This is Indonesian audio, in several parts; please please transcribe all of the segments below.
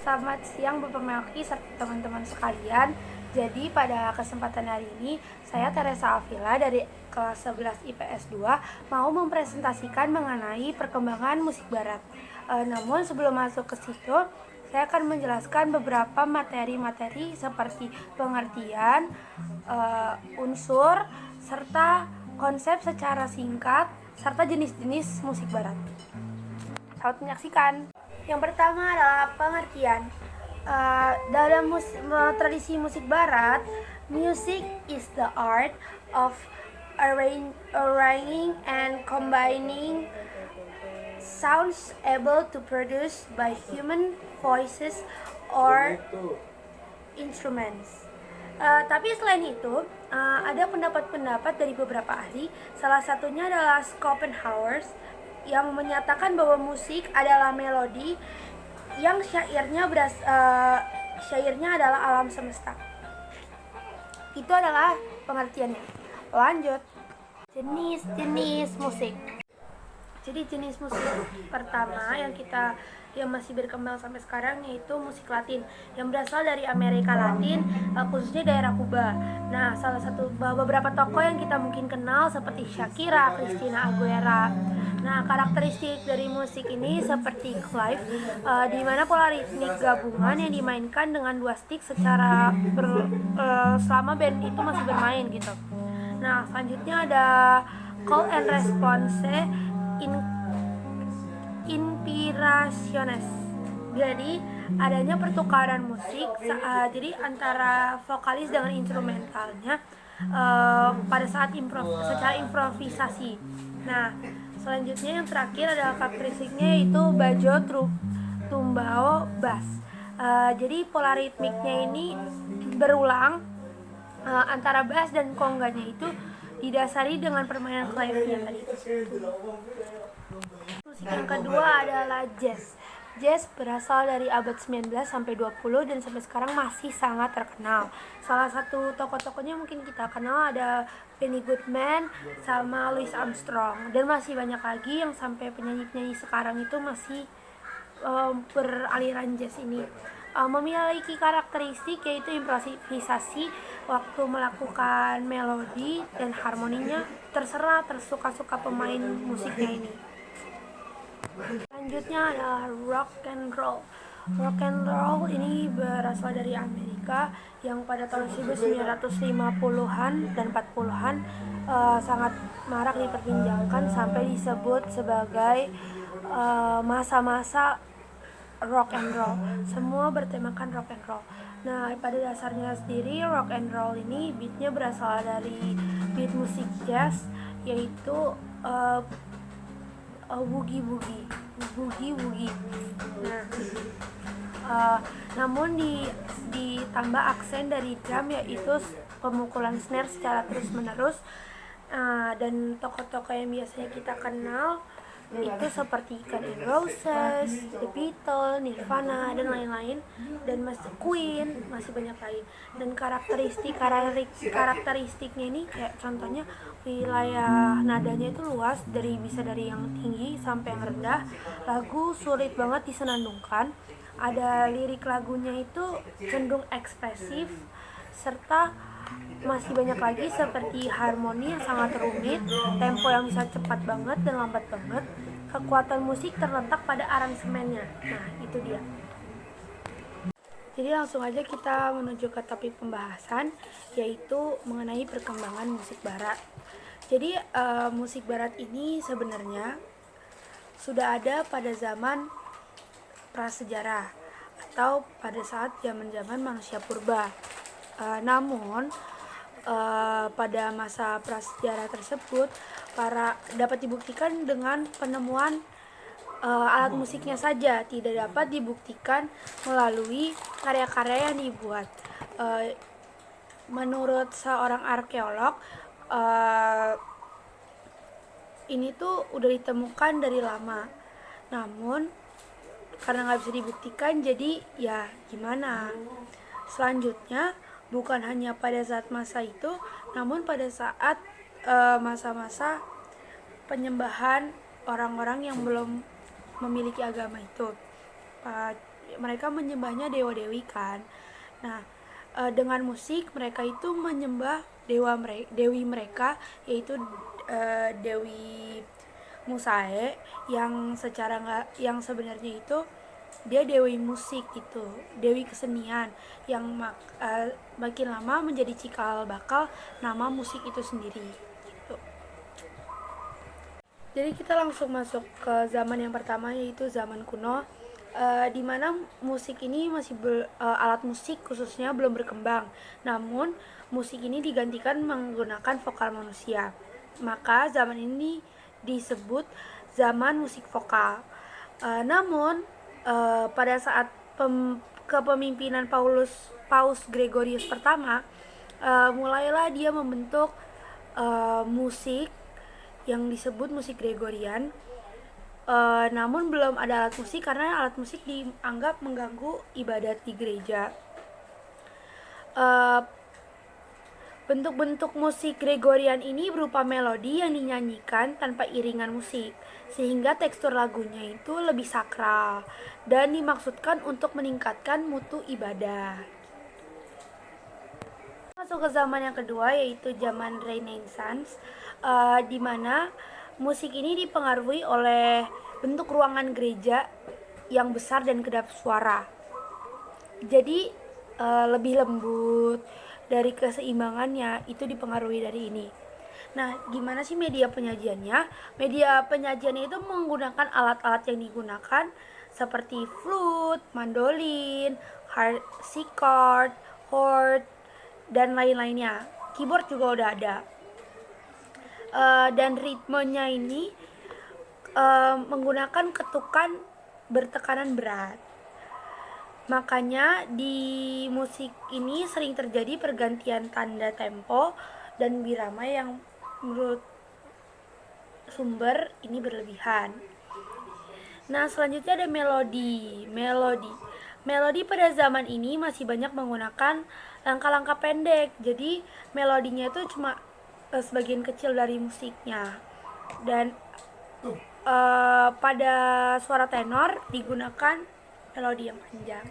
Selamat siang Bapak Melki serta teman-teman sekalian. Jadi pada kesempatan hari ini saya Teresa Afila dari kelas 11 IPS 2 mau mempresentasikan mengenai perkembangan musik barat. Namun sebelum masuk ke situ, saya akan menjelaskan beberapa materi-materi seperti pengertian, unsur, serta konsep secara singkat, serta jenis-jenis musik barat. Selamat menyaksikan. Yang pertama adalah pengertian. Dalam tradisi musik barat, music is the art of arranging and combining sounds able to produce by human voices or instruments. Tapi selain itu, ada pendapat-pendapat dari beberapa ahli. Salah satunya adalah Schopenhauer yang menyatakan bahwa musik adalah melodi yang syairnya adalah alam semesta. Itu adalah pengertiannya. Lanjut, jenis-jenis musik. Jadi jenis musik pertama yang masih berkembang sampai sekarang yaitu musik Latin yang berasal dari Amerika Latin, khususnya daerah Kuba. Nah, salah satu beberapa tokoh yang kita mungkin kenal seperti Shakira, Christina Aguilera. Nah, karakteristik dari musik ini seperti clef, di mana pola ritmik gabungan yang dimainkan dengan dua stick secara selama band itu masih bermain gitu. Nah, selanjutnya ada call and response inspirationes. Jadi adanya pertukaran musik, jadi antara vokalis dengan instrumentalnya pada saat secara improvisasi. Nah, selanjutnya yang terakhir adalah karakteristiknya yaitu bajo, tumbao, bass. Jadi pola ritmiknya ini berulang antara bass dan kongganya itu didasari dengan permainan klavirnya tadi. Musik yang kedua adalah jazz. Jazz berasal dari abad 19 sampai 20 dan sampai sekarang masih sangat terkenal. Salah satu tokoh-tokohnya mungkin kita kenal ada Benny Goodman sama Louis Armstrong, dan masih banyak lagi yang sampai penyanyi-penyanyi sekarang itu masih beraliran jazz ini. Memiliki karakteristik yaitu improvisasi waktu melakukan melodi dan harmoninya terserah tersuka-suka pemain musiknya ini. Selanjutnya adalah rock and roll. Rock and roll ini berasal dari Amerika yang pada tahun 1950-an dan 40-an sangat marak diperbincangkan sampai disebut sebagai masa-masa rock and roll. Semua bertemakan rock and roll. Nah, pada dasarnya sendiri rock and roll ini beatnya berasal dari beat musik jazz, yaitu boogie. Nah, namun ditambah aksen dari drum yaitu pemukulan snare secara terus-menerus. Dan tokoh-tokoh yang biasanya kita kenal itu seperti Guns N' Roses, The Beatles, Nirvana, dan lain-lain, dan Queen, masih banyak lain. Dan karakteristiknya ini kayak contohnya wilayah nadanya itu luas, bisa dari yang tinggi sampai yang rendah. Lagu sulit banget disenandungkan. Ada lirik lagunya itu cenderung ekspresif, serta masih banyak lagi seperti harmoni yang sangat rumit, tempo yang bisa cepat banget dan lambat banget. Kekuatan musik terletak pada aransemennya. Nah, itu dia. Jadi langsung aja kita menuju ke topik pembahasan, yaitu mengenai perkembangan musik barat. Jadi musik barat ini sebenarnya sudah ada pada zaman prasejarah atau pada saat zaman-zaman manusia purba. Namun pada masa prasejarah tersebut dapat dibuktikan dengan penemuan alat musiknya saja, tidak dapat dibuktikan melalui karya-karya yang dibuat. Menurut seorang arkeolog, ini tuh udah ditemukan dari lama, namun karena nggak bisa dibuktikan, jadi ya gimana. Selanjutnya, bukan hanya pada saat masa itu, namun pada saat masa-masa penyembahan orang-orang yang belum memiliki agama itu. mereka menyembahnya dewa-dewi kan. Nah, dengan musik mereka itu menyembah dewi mereka, yaitu Dewi Musae, yang yang sebenarnya itu dia dewi musik gitu, dewi kesenian, yang makin lama menjadi cikal bakal nama musik itu sendiri gitu. Jadi kita langsung masuk ke zaman yang pertama, yaitu zaman kuno, di mana musik ini alat musik khususnya belum berkembang. Namun musik ini digantikan menggunakan vokal manusia. Maka zaman ini disebut zaman musik vokal. Namun pada saat kepemimpinan Paus Gregorius pertama, mulailah dia membentuk musik yang disebut musik Gregorian. Namun belum ada alat musik karena alat musik dianggap mengganggu ibadat di gereja. Bentuk-bentuk musik Gregorian ini berupa melodi yang dinyanyikan tanpa iringan musik, sehingga tekstur lagunya itu lebih sakral dan dimaksudkan untuk meningkatkan mutu ibadah. Masuk ke zaman yang kedua, yaitu zaman Renaissance, di mana musik ini dipengaruhi oleh bentuk ruangan gereja yang besar dan kedap suara. Jadi lebih lembut, dari keseimbangannya itu dipengaruhi dari ini. Nah, gimana sih media penyajiannya? Media penyajiannya itu menggunakan alat-alat yang digunakan seperti flute, mandolin, harpsichord, horn, dan lain-lainnya. Keyboard juga udah ada. Dan ritmenya ini menggunakan ketukan bertekanan berat. Makanya di musik ini sering terjadi pergantian tanda tempo dan birama yang menurut sumber ini berlebihan. Nah, selanjutnya ada melodi. Melodi pada zaman ini masih banyak menggunakan langkah-langkah pendek. Jadi melodinya itu cuma sebagian kecil dari musiknya. Dan pada suara tenor digunakan melodi yang panjang.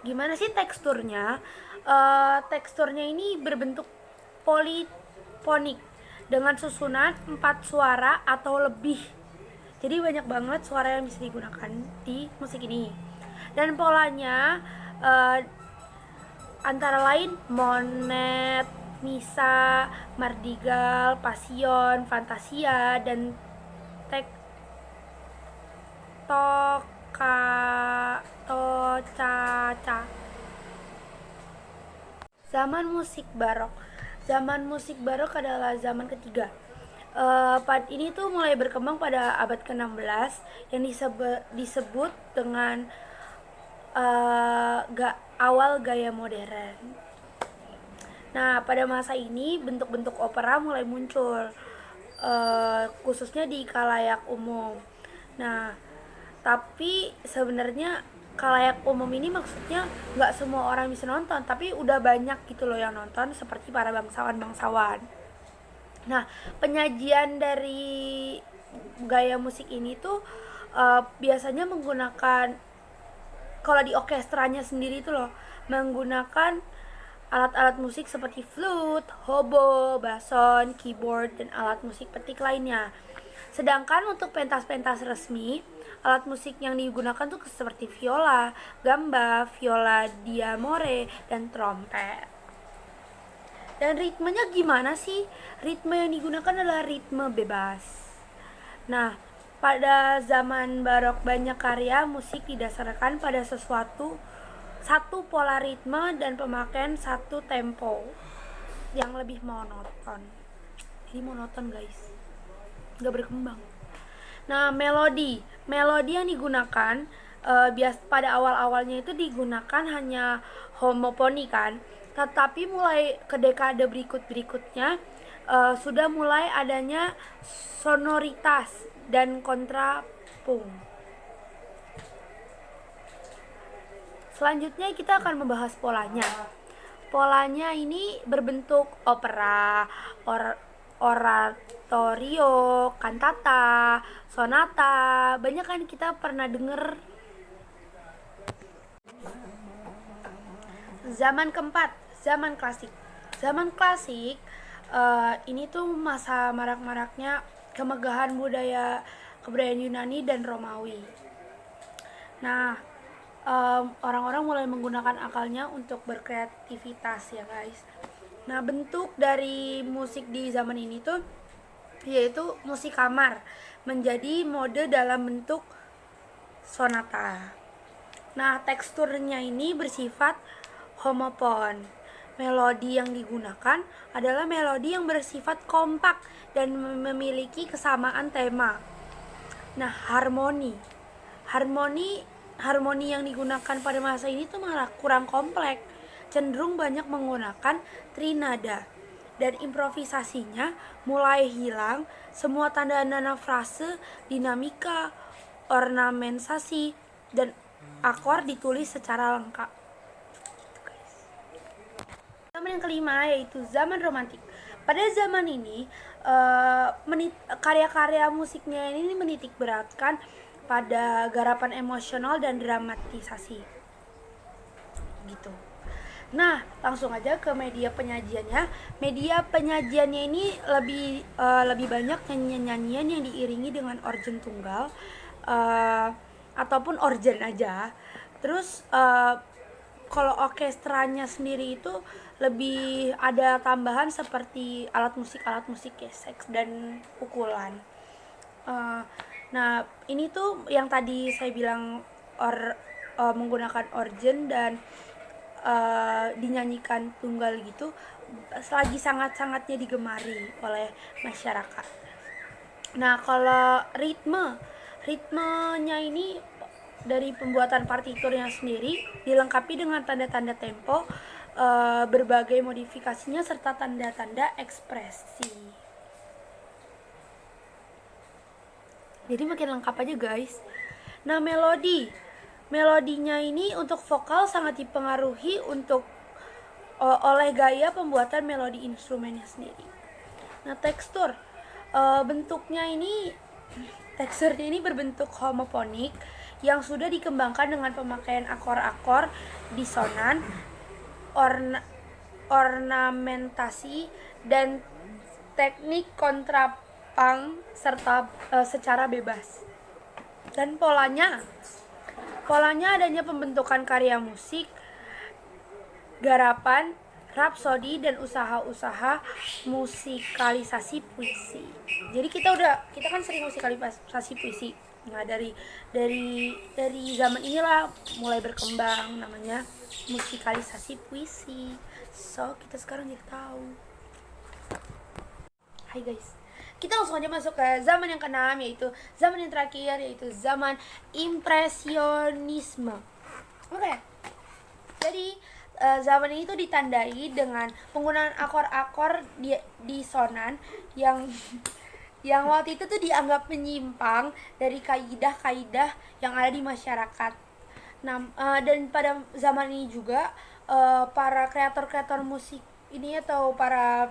Gimana sih teksturnya? Teksturnya ini berbentuk polifonik dengan susunan 4 suara atau lebih. Jadi banyak banget suara yang bisa digunakan di musik ini. Dan polanya antara lain monet, misa, mardigal, pasion, fantasia, dan tocaca. Zaman musik barok. Zaman musik barok adalah zaman ketiga. Ini tuh mulai berkembang pada abad ke-16 yang disebut dengan awal gaya modern. Nah, pada masa ini bentuk-bentuk opera mulai muncul, khususnya di khalayak umum. Nah, tapi sebenarnya khalayak umum ini maksudnya nggak semua orang bisa nonton, tapi udah banyak gitu loh yang nonton, seperti para bangsawan. Nah, penyajian dari gaya musik ini tuh biasanya menggunakan, kalau di orkestranya sendiri itu loh, menggunakan alat-alat musik seperti flute, hobo, bason, keyboard, dan alat musik petik lainnya. Sedangkan untuk pentas-pentas resmi, alat musik yang digunakan tuh seperti viola, gamba, viola diamore, dan trompet. Dan ritmenya gimana sih? Ritme yang digunakan adalah ritme bebas. Nah, pada zaman barok banyak karya musik didasarkan pada satu pola ritme dan pemakaian satu tempo yang lebih monoton. Ini monoton guys, nggak berkembang. Nah, melodi yang digunakan pada awal-awalnya itu digunakan hanya homoponi kan, tetapi mulai ke dekade berikutnya sudah mulai adanya sonoritas dan kontrapung. Selanjutnya kita akan membahas polanya. Polanya ini berbentuk opera, oratorio, kantata, sonata. Banyak kan kita pernah denger zaman keempat, zaman klasik. Zaman klasik ini tuh masa marak-maraknya kemegahan kebudayaan Yunani dan Romawi. Nah, orang-orang mulai menggunakan akalnya untuk berkreativitas ya guys. Nah, bentuk dari musik di zaman ini tuh yaitu musik kamar menjadi mode dalam bentuk sonata. Nah, teksturnya ini bersifat homopon. Melodi yang digunakan adalah melodi yang bersifat kompak dan memiliki kesamaan tema. Nah, harmoni yang digunakan pada masa ini tuh malah kurang kompleks, cenderung banyak menggunakan trinada, dan improvisasinya mulai hilang. Semua tanda-tanda frase, dinamika, ornamentasi, dan akor ditulis secara lengkap. Zaman yang kelima yaitu zaman romantik. Pada zaman ini karya-karya musiknya ini menitik beratkan pada garapan emosional dan dramatisasi gitu. Nah, langsung aja ke media penyajiannya. Media penyajiannya ini lebih banyak nyanyian-nyanyian yang diiringi dengan organ tunggal ataupun organ aja. Terus kalau orkestranya sendiri itu lebih ada tambahan seperti alat musik gesek dan pukulan. Nah, ini tuh yang tadi saya bilang menggunakan organ dan dinyanyikan tunggal gitu, lagi sangat-sangatnya digemari oleh masyarakat. Nah, kalau ritmenya ini dari pembuatan partiturnya sendiri dilengkapi dengan tanda-tanda tempo, berbagai modifikasinya serta tanda-tanda ekspresi. Jadi makin lengkap aja guys. Nah, melodinya ini untuk vokal sangat dipengaruhi oleh gaya pembuatan melodi instrumennya sendiri. Nah, teksturnya ini berbentuk homofonik yang sudah dikembangkan dengan pemakaian akor-akor disonan, ornamentasi, dan teknik kontrapang serta secara bebas. Dan polanya adanya pembentukan karya musik, garapan, rapsodi, dan usaha-usaha musikalisasi puisi. Jadi kita kan sering musikalisasi puisi. Nah, dari zaman inilah mulai berkembang namanya musikalisasi puisi. So, kita sekarang jadi tahu. Hai guys, kita langsung aja masuk ke zaman yang keenam, yaitu zaman yang terakhir, yaitu zaman impresionisme. Oke. Jadi zaman ini tuh ditandai dengan penggunaan akor-akor disonan yang waktu itu tuh dianggap menyimpang dari kaidah-kaidah yang ada di masyarakat. Nah, dan pada zaman ini juga para kreator musik ini atau para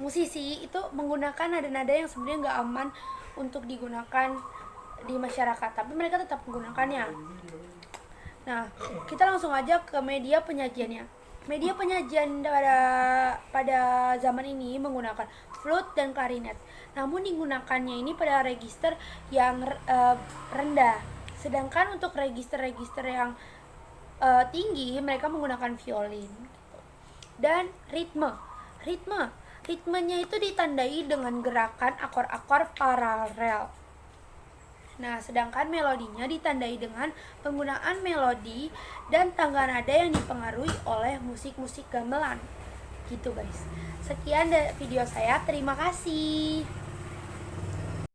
musisi itu menggunakan nada-nada yang sebenarnya nggak aman untuk digunakan di masyarakat, tapi mereka tetap menggunakannya. Nah, kita langsung aja ke media penyajiannya. Media penyajian pada zaman ini menggunakan flute dan klarinet, namun digunakannya ini pada register yang rendah. Sedangkan untuk register-register yang tinggi, mereka menggunakan violin. Dan ritmenya itu ditandai dengan gerakan akor-akor paralel. Nah, sedangkan melodinya ditandai dengan penggunaan melodi dan tangga nada yang dipengaruhi oleh musik-musik gamelan. Gitu guys. Sekian dari video saya, terima kasih.